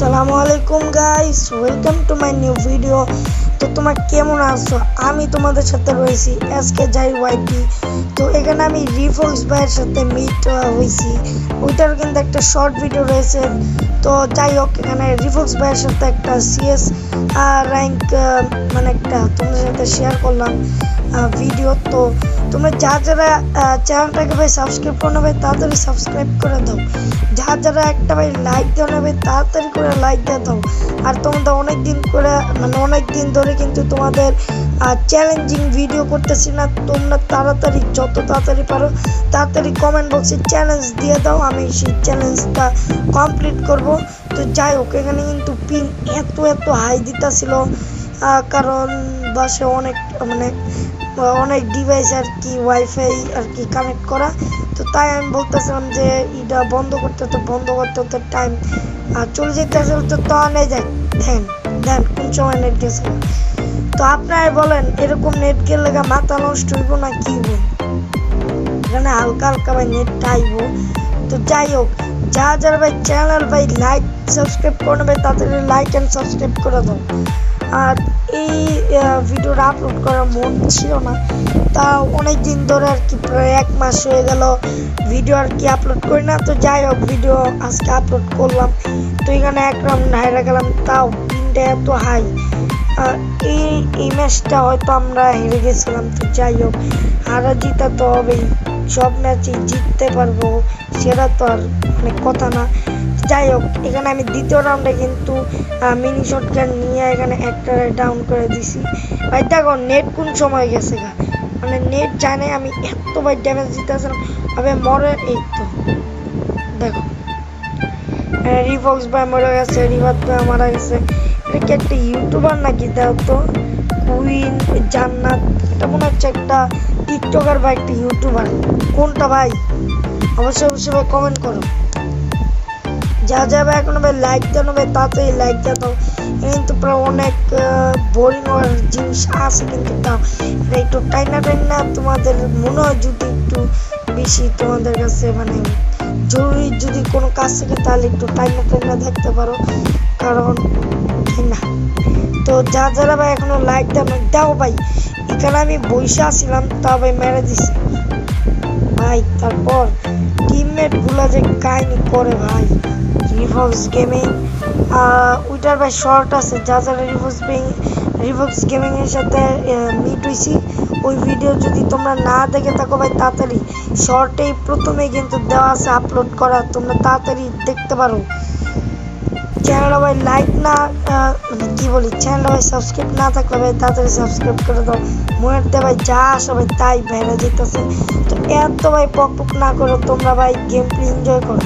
আসসালামু আলাইকুম guys, welcome to my new video. তো তোমরা কেমন আছো? আমি তোমাদের সাথে রয়েছি আজকে যাই ওয়াইটি। তো এখানে আমি রিফক্স ভাইয়ের সাথে মিট হয়েছি, ওইটার কিন্তু একটা শর্ট ভিডিও রয়েছে। তো যাই হোক, এখানে রিফক্স ভাইয়ের সাথে একটা সিএস র্যাঙ্ক মানে একটা তোমাদের সাথে শেয়ার করলাম ভিডিও। তো তোমরা যারা চ্যানেলটাকে ভাই সাবস্ক্রাইব করে নেবে তাড়াতাড়ি সাবস্ক্রাইব করে দাও, যারা একটা ভাই লাইক দেওয়া নেবে তাড়াতাড়ি করে লাইক দিয়ে দাও। আর তোমাদের অনেক দিন ধরে কিন্তু তোমাদের চ্যালেঞ্জিং ভিডিও করতেছি না, তোমরা তাড়াতাড়ি যত তাড়াতাড়ি পারো তাড়াতাড়ি কমেন্ট বক্সে চ্যালেঞ্জ দিয়ে দাও, আমি সেই চ্যালেঞ্জটা কমপ্লিট করব। তো যাই হোক, এখানে কিন্তু পিন এত হাই দিতেছিল, কারণ বাসে অনেক ডিভাইস আর কি ওয়াইফাই আর কি কানেক্ট করা। তো তাই আমি বলতেছিলাম যে এটা বন্ধ করতে টাইম চলে যেতে আসলে। তো তখনই যাই দেন কোন সময় নেট গেছে। তো আপনারা বলেন, এরকম নেট গেলে মাথা নষ্ট হইব না কি হইব? এখানে হালকা ভাই নেটটা আইব। তো যাই হোক, যারা ভাই চ্যানেল ভাই লাইক সাবস্ক্রাইব করে নেবে তাড়াতাড়ি লাইক অ্যান্ড সাবস্ক্রাইব করে দাও। আর এই ভিডিওটা আপলোড করার মন ছিল না, তা অনেক দিন ধরে আর কি প্রায় 1 মাস হয়ে গেল ভিডিও আর কি আপলোড করি না। তো যাই হোক, ভিডিও আজকে আপলোড করলাম। তো এখানে 1 রাউন্ড হাইরা গেলাম, তাও পিনটা এত হাই। এই ম্যাচটা হয়তো আমরা হেরে গেছিলাম। তো যাই হোক, হারা জিতা তো হবেই, সব ম্যাচই জিততে পারবো সেটা তো আর অনেক কথা না। যাই হোক, এখানে আমি দ্বিতীয় রাউন্ডে কিন্তু মিনি শটগান নিয়ে এখানে একটা ডাউন করে দিছি। ভাই দেখো নেট কোন সময় গেছে মানে নেট জানে আমি এত ভাই ড্যামেজ দিতেছিলাম, আবে মরে। এই তো দেখো রিফক্স ভাই মরে গেছে, রিভাত ভাই মারা গেছে। এটা কি একটা ইউটিউবার নাকি? দাও তো, কুইন জান্নাত, এটা মনে হচ্ছে একটা টিকটকার বা একটা ইউটিউবার। কোনটা ভাই? অবশ্যই ভাই কমেন্ট করো। যাবে এখন ভাই লাইক দেওয়া নেবে তাড়াতাড়ি লাইক দিয়ে দাও। কিন্তু প্রায় অনেক বোরিং হওয়ার জিনিস আছে, কিন্তু তাও একটু টাইনা তোমাদের মনে হয় যদি একটু বেশি তোমাদের কাছে জরুরি যদি কোনো কাজ থাকে তাহলে একটু টাইনা দেখতে পারো, কারণ না। তো যারা ভাই এখনো লাইক দাও ভাই, এখানে আমি বসে আসছিলাম তা ভাই মেরে দিছি ভাই। তারপর টিমমেট গুলা যে কাহিনী করে ভাই, রিফক্স গেমিং ওইটার ভাই শর্ট আছে, যারা রিফক্স গেমিং এর সাথে মিট হয়েছি, ওই ভিডিও যদি তোমরা না দেখে থাকো ভাই তাড়াতাড়ি শর্টেই প্রথমে কিন্তু দেওয়া আছে আপলোড করা, তোমরা তাড়াতাড়ি দেখতে পারো। চ্যানেলটা ভাই লাইক না চ্যানেলটা ভাই সাবস্ক্রাইব না থাকলে ভাই তাড়াতাড়ি সাবস্ক্রাইব করে দাও। মনের দিয়ে ভাই যা আসে ভাই তাই বাইরে যেতেছে। তো এত ভাই পক না করে তোমরা ভাই গেম প্লে এনজয় করো।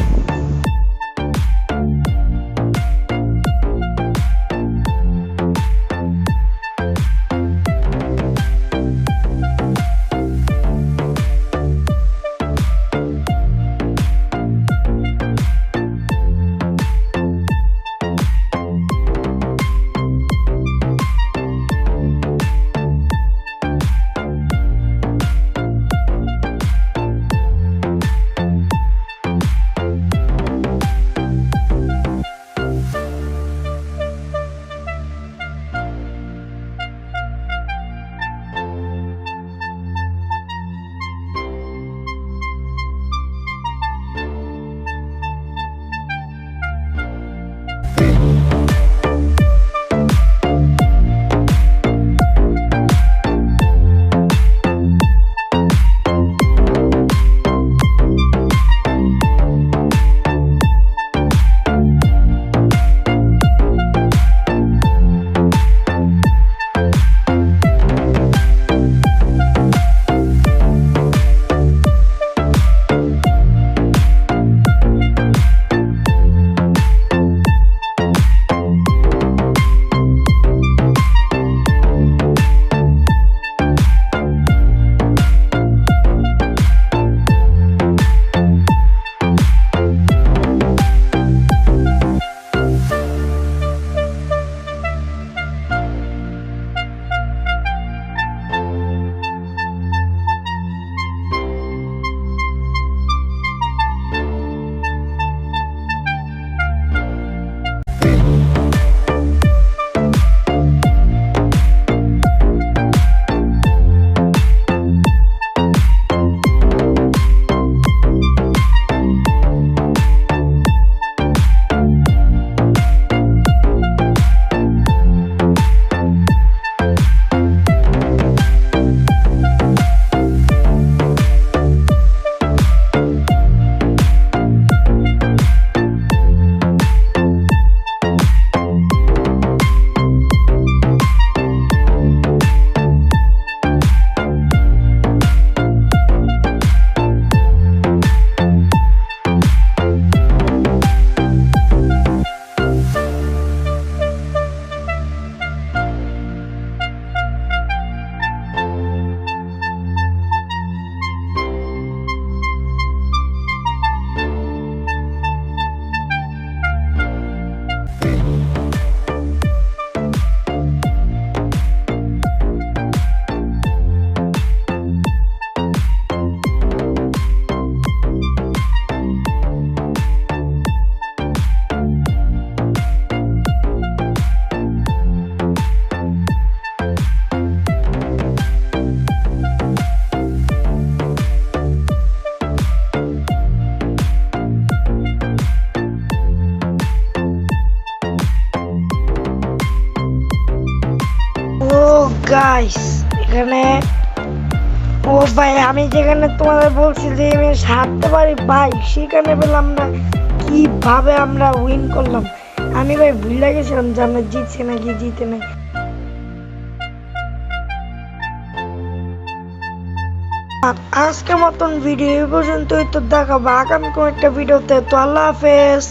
ভাই আমি যেখানে তোমাদের বলছি যে ম্যাচ হারতে পারি ভাই, সেখানে পেলাম না। কিভাবে আমরা উইন করলাম, আমি ভাই ভুলে গেছিলাম যে আমরা জিতছি নাকি জিতে নাই। আর আজকের মতন ভিডিও এই পর্যন্তই, তো দেখাবো আগামী কোন একটা ভিডিওতে। তো আল্লাহ হাফেজ।